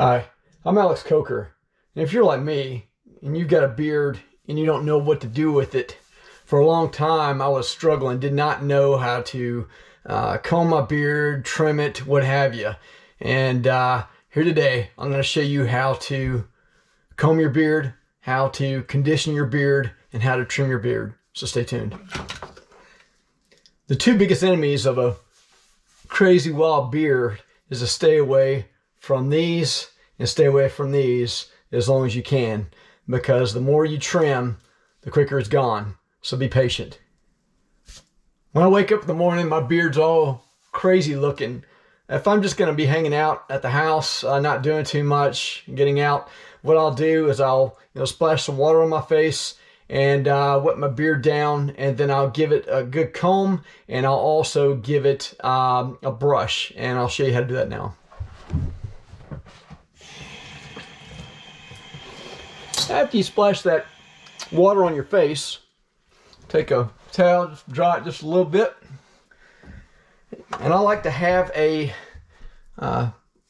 Hi, I'm Alex Coker, and if you're like me and you've got a beard and you don't know what to do with it, for a long time I was struggling, did not know how to comb my beard, trim it, what have you. And here today I'm going to show you how to comb your beard, how to condition your beard, and how to trim your beard. So stay tuned. The two biggest enemies of a crazy wild beard is to stay away from these and stay away from these as long as you can, because the more you trim, the quicker it's gone. So be patient. When I wake up in the morning, my beard's all crazy looking. If I'm just going to be hanging out at the house, not doing too much, getting out, what I'll do is I'll splash some water on my face and wet my beard down, and then I'll give it a good comb, and I'll also give it a brush, and I'll show you how to do that now. After you splash that water on your face, take a towel, just dry it just a little bit. And I like to have a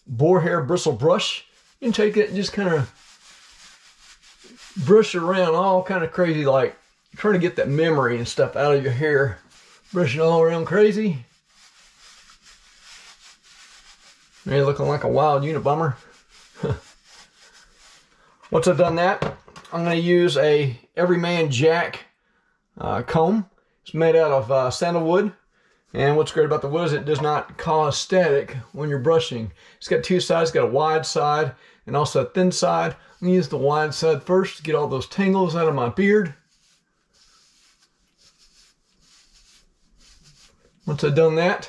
boar hair bristle brush. You can take it and just kind of brush it around all kind of crazy, like trying to get that memory and stuff out of your hair. Brush it all around crazy. You're looking like a wild Unabomber. Once I've done that, I'm going to use a Everyman Jack comb. It's made out of sandalwood, and what's great about the wood is it does not cause static when you're brushing. It's got two sides. It's got a wide side and also a thin side. I'm going to use the wide side first to get all those tangles out of my beard. Once I've done that,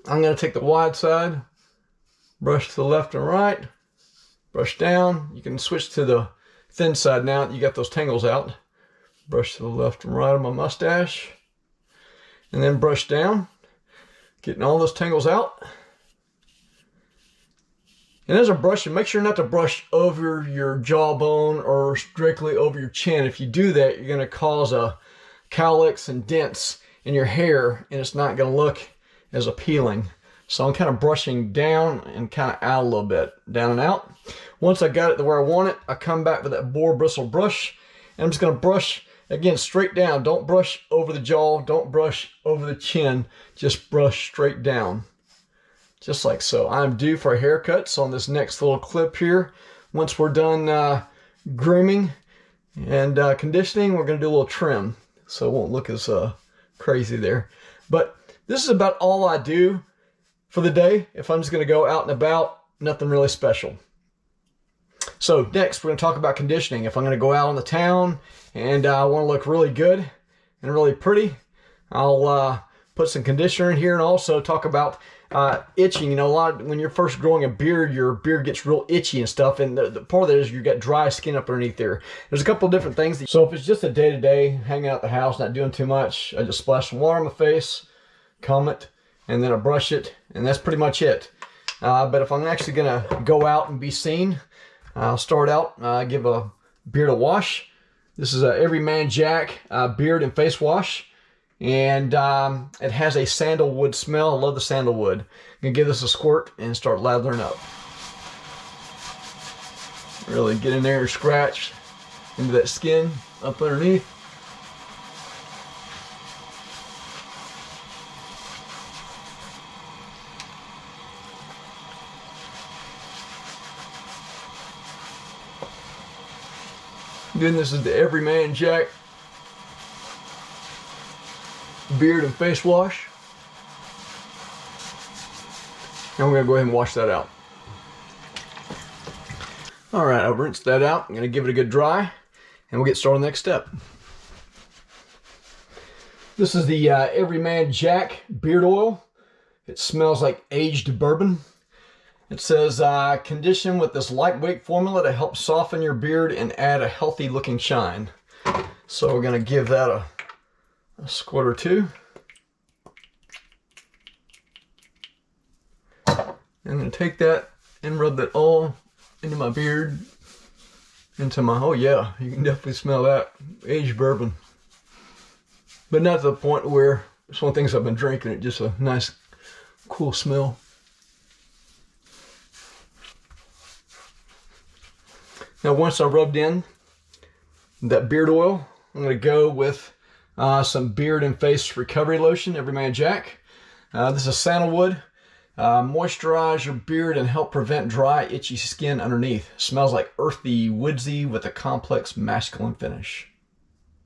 I'm going to take the wide side, brush to the left and right, brush down. You can switch to the thin side now that you got those tangles out. Brush to the left and right of my mustache, and then brush down, getting all those tangles out. And as I'm brushing, make sure not to brush over your jawbone or strictly over your chin. If you do that, you're going to cause a cowlicks and dents in your hair, and it's not going to look as appealing. So I'm kind of brushing down and kind of out a little bit, down and out. Once I got it to where I want it, I come back with that boar bristle brush, and I'm just going to brush again straight down. Don't brush over the jaw, don't brush over the chin, just brush straight down. Just like so. I'm due for a haircut, so on this next little clip here, once we're done grooming and conditioning, we're going to do a little trim, so it won't look as crazy there. But this is about all I do for the day. If I'm just going to go out and about, nothing really special. So next, we're going to talk about conditioning. If I'm going to go out on the town and I want to look really good and really pretty, I'll put some conditioner in here, and also talk about itching. A lot when you're first growing a beard, your beard gets real itchy and stuff, and the part of that is you got dry skin up underneath there. There's a couple of different things. So if it's just a day-to-day, hanging out at the house, not doing too much, I just splash some water on my face, comb it, and then I brush it, and that's pretty much it. But if I'm actually going to go out and be seen, I'll start out, give a beard a wash. This is a Everyman Jack beard and face wash, and it has a sandalwood smell. I love the sandalwood. I'm going to give this a squirt and start lathering up. Really get in there and scratch into that skin up underneath. Again, this is the Everyman Jack beard and face wash. And we're going to go ahead and wash that out. Alright, I've rinsed that out. I'm going to give it a good dry, and we'll get started on the next step. This is the Everyman Jack beard oil. It smells like aged bourbon. It says, condition with this lightweight formula to help soften your beard and add a healthy looking shine. So we're going to give that a squirt or two. I'm going to take that and rub that all into my beard, into my, oh yeah, you can definitely smell that aged bourbon. But not to the point where it's one of the things I've been drinking, it's just a nice, cool smell. Now once I rubbed in that beard oil, I'm going to go with some beard and face recovery lotion, Everyman Jack. This is sandalwood. Moisturize your beard and help prevent dry, itchy skin underneath. Smells like earthy, woodsy with a complex masculine finish.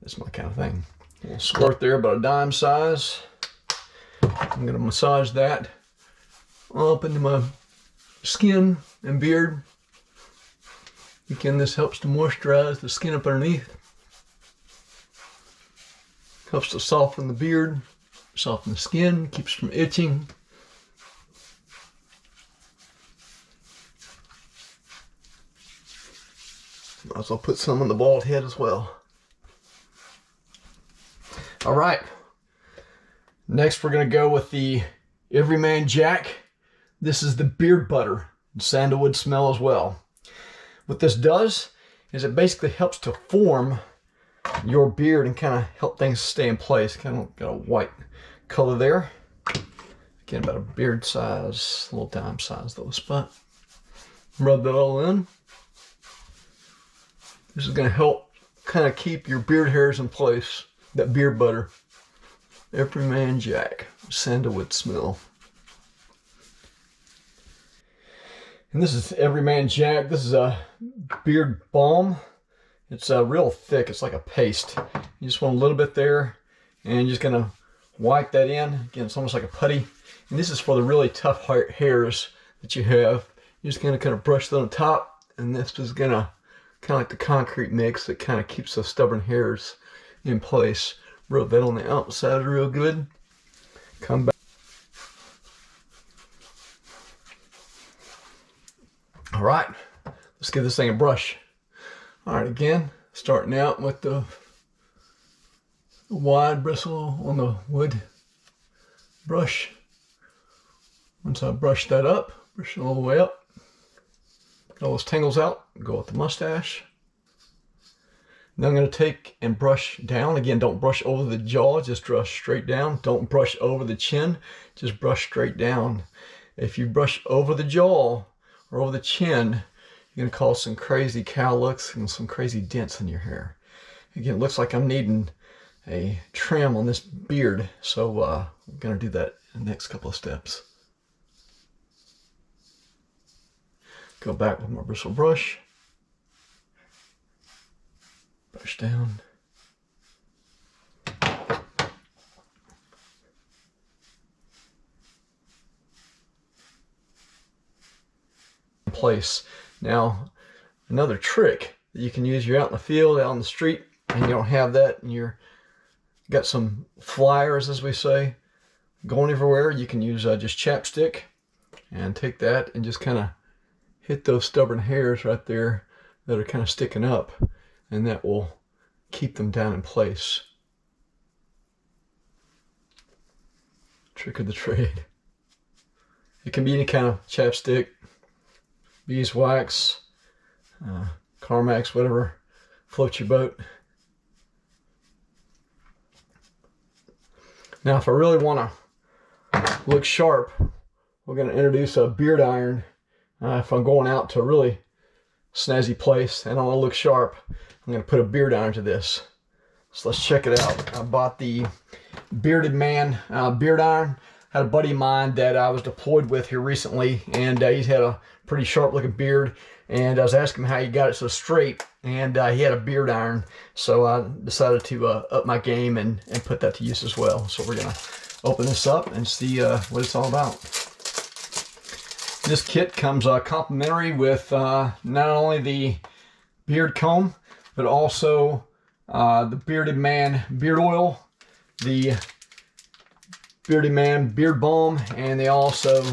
That's my kind of thing. A little squirt there, about a dime size. I'm going to massage that up into my skin and beard. Again, this helps to moisturize the skin up underneath. Helps to soften the beard, soften the skin, keeps from itching. Might as well put some on the bald head as well. All right. Next, we're going to go with the Everyman Jack. This is the beard butter, sandalwood smell as well. What this does is it basically helps to form your beard and kind of help things stay in place. Kind of got a white color there. Again, about a beard size, a little dime size little spot. Rub that all in. This is going to help kind of keep your beard hairs in place. That beard butter. Everyman Jack, sandalwood smell. And this is Everyman Jack. This is a beard balm. It's real thick. It's like a paste. You just want a little bit there, and you're just gonna wipe that in. Again, it's almost like a putty. And this is for the really tough hairs that you have. You're just gonna kind of brush that on top, and this is gonna kind of like the concrete mix that kind of keeps those stubborn hairs in place. Rub that on the outside real good. Come back. All right, let's give this thing a brush. All right, again, starting out with the wide bristle on the wood brush. Once I brush that up, brush it all the way up, get all those tangles out, go with the mustache. Then I'm going to take and brush down. Again, don't brush over the jaw, just brush straight down. Don't brush over the chin, just brush straight down. If you brush over the jaw or over the chin, you're going to cause some crazy cow looks and some crazy dents in your hair. Again, it looks like I'm needing a trim on this beard, so I'm going to do that in the next couple of steps. Go back with my bristle brush. Brush down. In place. Now, another trick that you can use, you're out in the field, out in the street, and you don't have that, and you're got some flyers, as we say, going everywhere. You can use just chapstick and take that and just kind of hit those stubborn hairs right there that are kind of sticking up, and that will keep them down in place. Trick of the trade. It can be any kind of chapstick, beeswax, Carmex, whatever floats your boat. Now, if I really want to look sharp, we're going to introduce a beard iron. If I'm going out to a really snazzy place and I want to look sharp, I'm going to put a beard iron to this. So let's check it out. I bought the Bearded Man beard iron. I had a buddy of mine that I was deployed with here recently, and he's had a pretty sharp looking beard, and I was asking him how he got it so straight, and he had a beard iron, so I decided to up my game and put that to use as well. So we're going to open this up and see what it's all about. This kit comes complimentary with not only the beard comb, but also the Bearded Man beard oil, the Bearded Man beard balm, and they also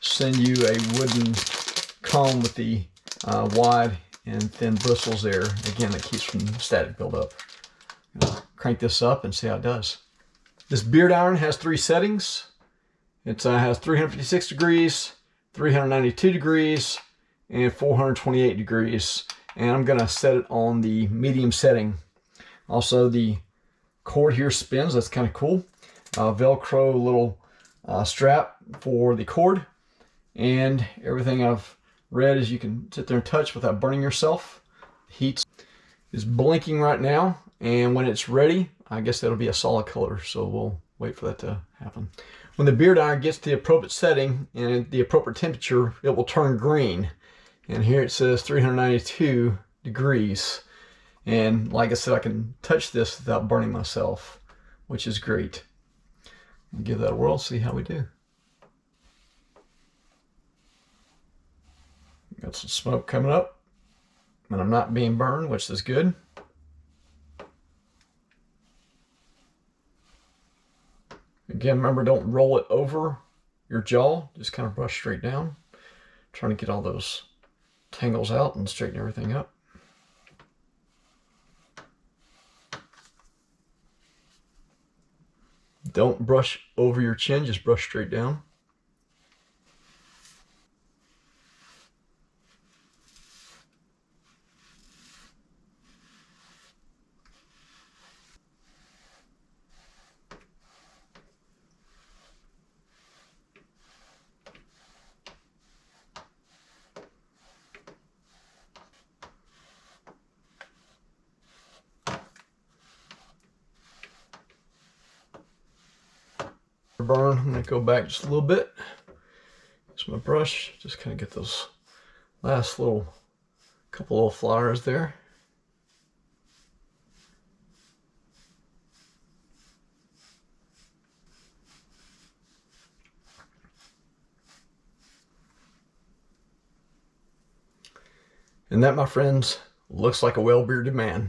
send you a wooden comb with the wide and thin bristles there. Again, that keeps from static buildup. Crank this up and see how it does. This beard iron has 3 settings. It has 356 degrees, 392 degrees, and 428 degrees. And I'm going to set it on the medium setting. Also, the cord here spins. That's kind of cool. Velcro little strap for the cord. And everything I've read is you can sit there and touch without burning yourself. heat is blinking right now, and when it's ready, I guess that'll be a solid color, so we'll wait for that to happen. When the beard iron gets to the appropriate setting and the appropriate temperature, it will turn green. And here it says 392 degrees. And like I said, I can touch this without burning myself, which is great. I'll give that a whirl, see how we do. Got some smoke coming up, and I'm not being burned, which is good. Again, remember, don't roll it over your jaw, just kind of brush straight down. Trying to get all those tangles out and straighten everything up. Don't brush over your chin, just brush straight down. Burn, I'm going to go back just a little bit. Use my brush, just kind of get those last couple little flowers there. And that, my friends, looks like a well-bearded man.